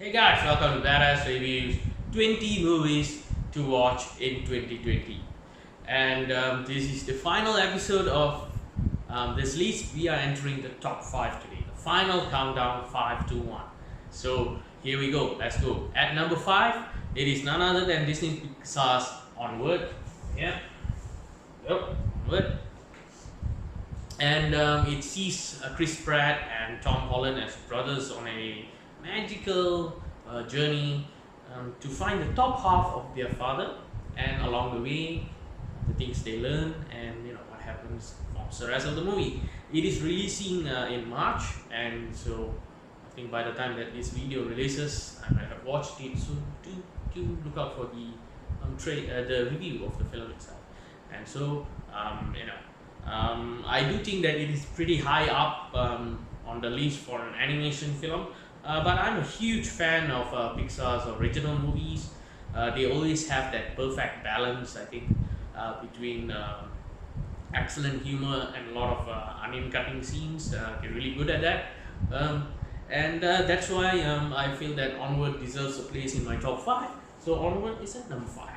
Hey guys, welcome to Badass Reviews 20 movies to watch in 2020. And this is the final episode of this list. We are entering the top 5 today. The final countdown 5 to 1. So here we go, let's go. At number 5, it is none other than Disney Pixar's Onward. Yeah, yep, Onward. And it sees Chris Pratt and Tom Holland as brothers on a magical journey to find the top half of their father, and along the way, the things they learn and what happens forms the rest of the movie. It is releasing in March, and so I think by the time that this video releases, I might have watched it. So do look out for the review of the film itself. And so I do think that it is pretty high up on the list for an animation film, but I'm a huge fan of Pixar's original movies. They always have that perfect balance, I think, between excellent humor and a lot of onion-cutting scenes. They're really good at that, and that's why I feel that Onward deserves a place in my top 5. So Onward is at number 5.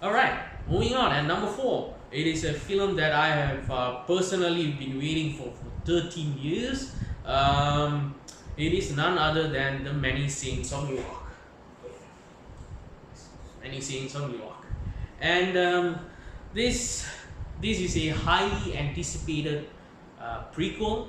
Alright, moving on. At number 4, it is a film that I have personally been waiting for 13 years. It is none other than The Many Saints of Newark. Many Saints of Newark. And this is a highly anticipated prequel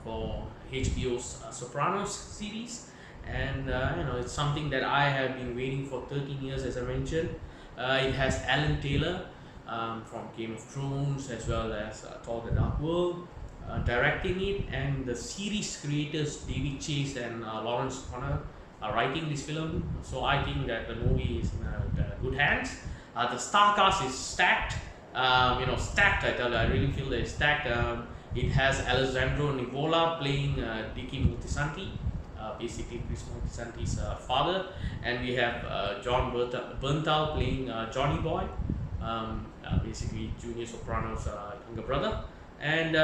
for HBO's Sopranos series. And it's something that I have been waiting for 13 years, as I mentioned. It has Alan Taylor from Game of Thrones, as well as Thor: The Dark World, directing it, and the series creators David Chase and Lawrence Connor are writing this film. So I think that the movie is in good hands. The star cast is stacked. Stacked. I tell you, I really feel that it's stacked. It has Alessandro Nivola playing Dicky Multisanti, basically Chris Multisanti's father, and we have John Bernthal playing Johnny Boy, basically Junior Soprano's younger brother, and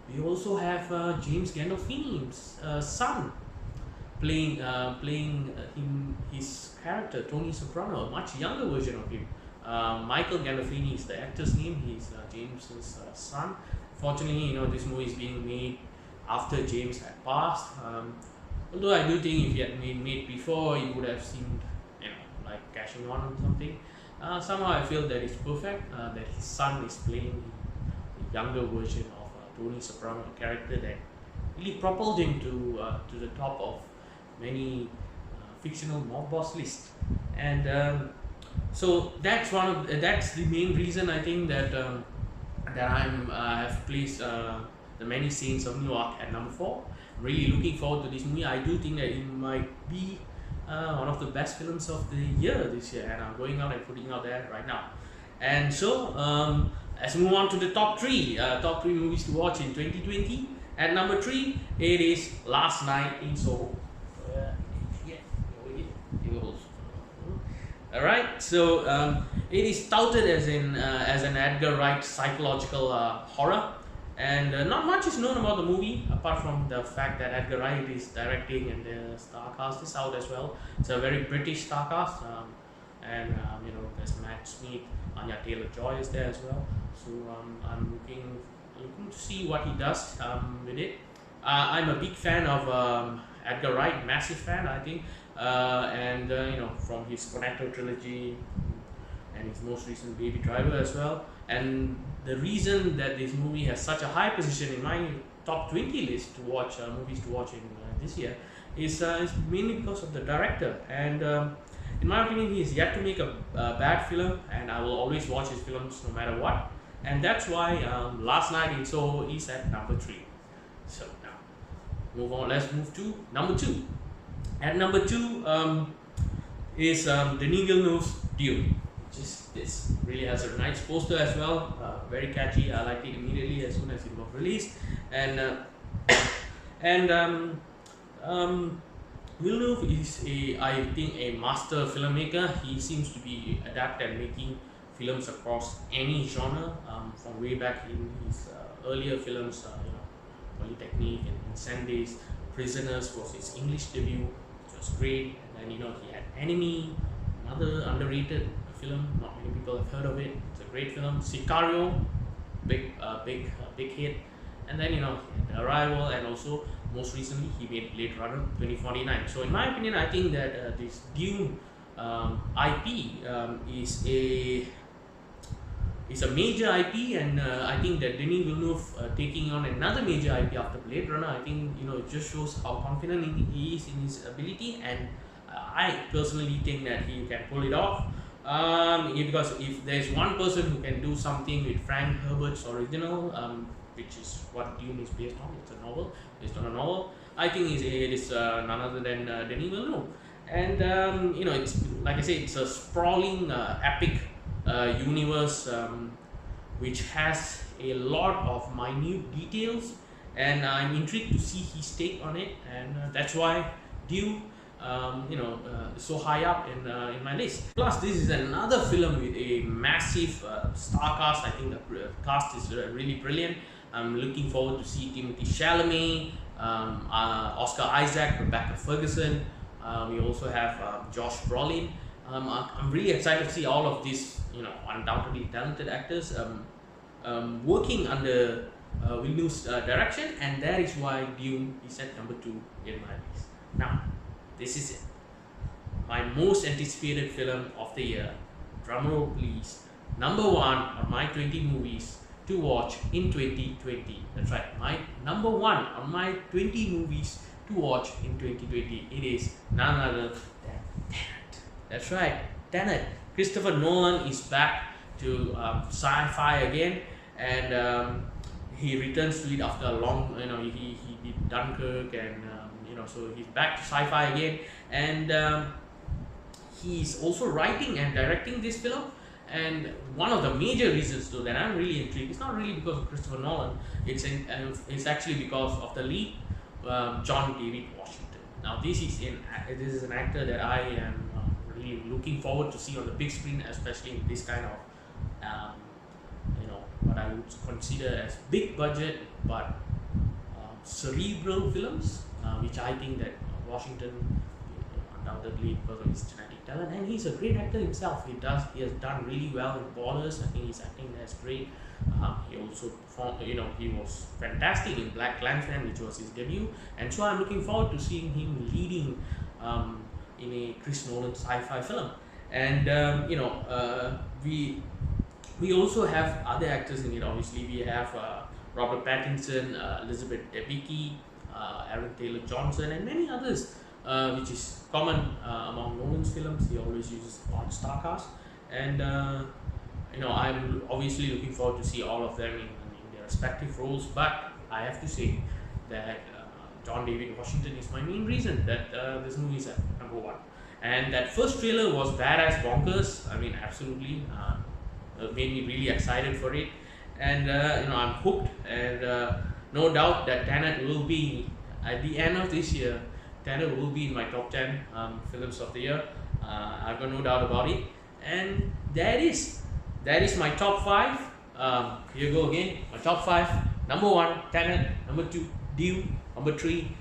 we also have James Gandolfini's son playing his character Tony Soprano, a much younger version of him. Michael Gandolfini is the actor's name. He's James's son. Fortunately, this movie is being made after James had passed. Although I do think if he had been made before, it would have seemed, like cashing on something. Somehow I feel that it's perfect that his son is playing the younger version of Tony Soprano, a character that really propelled him to the top of many fictional mob boss lists. And so that's that's the main reason I think that I have placed The Many Saints of Newark at number 4. Really looking forward to this movie. I do think that it might be one of the best films of the year this year, and I'm going out and putting out there right now. And so let's move on to the top 3 movies to watch in 2020. At number 3, it is Last Night in Soho. Alright, so it is touted as an Edgar Wright psychological horror, and not much is known about the movie apart from the fact that Edgar Wright is directing and the star cast is out as well. It's a very British star cast, and there's Matt Smith, Anya Taylor-Joy is there as well. So I'm looking to see what he does with it. I'm a big fan of Edgar Wright, massive fan, I think. And from his Cornetto trilogy and his most recent Baby Driver as well. And the reason that this movie has such a high position in my top 20 list to watch movies to watch in this year is mainly because of the director. And in my opinion, he is yet to make a bad film, and I will always watch his films no matter what. And that's why Last Night in Soho is at number 3. So now let's move to number 2. At number 2 is Denis Villeneuve's Dune, which is this. Really has a nice poster as well, very catchy. I liked it immediately as soon as it was released. And Villeneuve is I think a master filmmaker. He seems to be adept at making films across any genre. From way back in his earlier films, Polytechnique and Incendies, Prisoners was his English debut. was great. And then he had Enemy, another underrated film. Not many people have heard of it. It's a great film. Sicario, big hit. And then he had The Arrival, and also most recently he made Blade Runner 2049. So in my opinion, I think that this Dune IP is a major IP, and I think that Denis Villeneuve taking on another major IP after Blade Runner, I think it just shows how confident he is in his ability, and I personally think that he can pull it off. Because if there's one person who can do something with Frank Herbert's original, which is what Dune is based on, it's a novel based on a novel, I think it is none other than Denis Villeneuve. And it's like I say, it's a sprawling, epic universe, which has a lot of minute details, and I'm intrigued to see his take on it, and that's why Dune so high up in my list. Plus, this is another film with a massive star cast. I think the cast is really brilliant. I'm looking forward to see Timothée Chalamet, Oscar Isaac, Rebecca Ferguson. We also have Josh Brolin. I'm really excited to see all of these, undoubtedly talented actors working under Villeneuve's direction, and that is why Dune is at number 2 in my list. Now, this is it. My most anticipated film of the year. Drumroll please. Number 1 on my 20 movies to watch in 2020. That's right. My number 1 on my 20 movies to watch in 2020. It is none other than Tenet. That's right. Tenet. Christopher Nolan is back to sci-fi again, and he returns to it after a long, he did Dunkirk, and so he's back to sci-fi again, and he's also writing and directing this film. And one of the major reasons though that I'm really intrigued, it's not really because of Christopher Nolan, it's actually because of the lead, John David Washington. Now this is an actor that I am really looking forward to see on the big screen, especially in this kind of what I would consider as big budget but cerebral films, which I think that Washington, undoubtedly because of his genetic talent, and he's a great actor himself. He has done really well in Borders. I think his acting there is great. He also performed, he was fantastic in Black Klansman, which was his debut, and so I'm looking forward to seeing him leading in a Chris Nolan sci-fi film. And we also have other actors in it. Obviously, we have Robert Pattinson, Elizabeth Debicki, Aaron Taylor Johnson, and many others, which is common among Nolan's films. He always uses on star cast, and I'm obviously looking forward to see all of them in their respective roles. But I have to say that John David Washington is my main reason that this movie is at number 1. And that first trailer was badass bonkers. I mean, absolutely made me really excited for it, and I'm hooked. And no doubt that Tenet will be at the end of this year. Tenet will be in my top 10 films of the year. I've got no doubt about it. And that is my top 5. Here you go again. My top 5. Number 1, Tenet. Number 2, Dune. Number 3,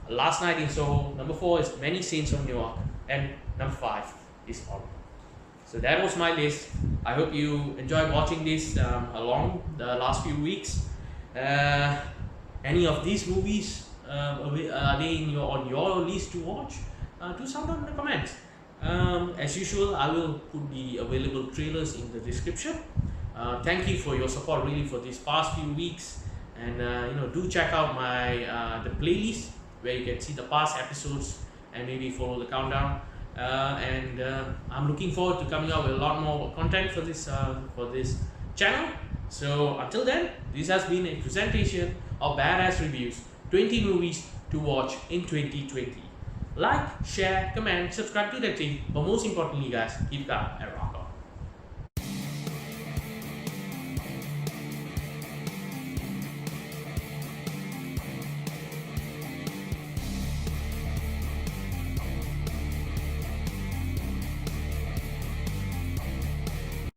Last Night in Soho. Number 4 is Many Saints of Newark. And number 5 is Onward. So that was my list. I hope you enjoyed watching this along the last few weeks. Any of these movies, are they on your list to watch? Do sound in the comments. As usual, I will put the available trailers in the description. Thank you for your support really for these past few weeks, and do check out my the playlist where you can see the past episodes and maybe follow the countdown. And I'm looking forward to coming out with a lot more content for this channel. So until then, this has been a presentation of Badass Reviews, 20 movies to watch in 2020. Like, share, comment, subscribe to the thing, but most importantly guys, keep calm and rock.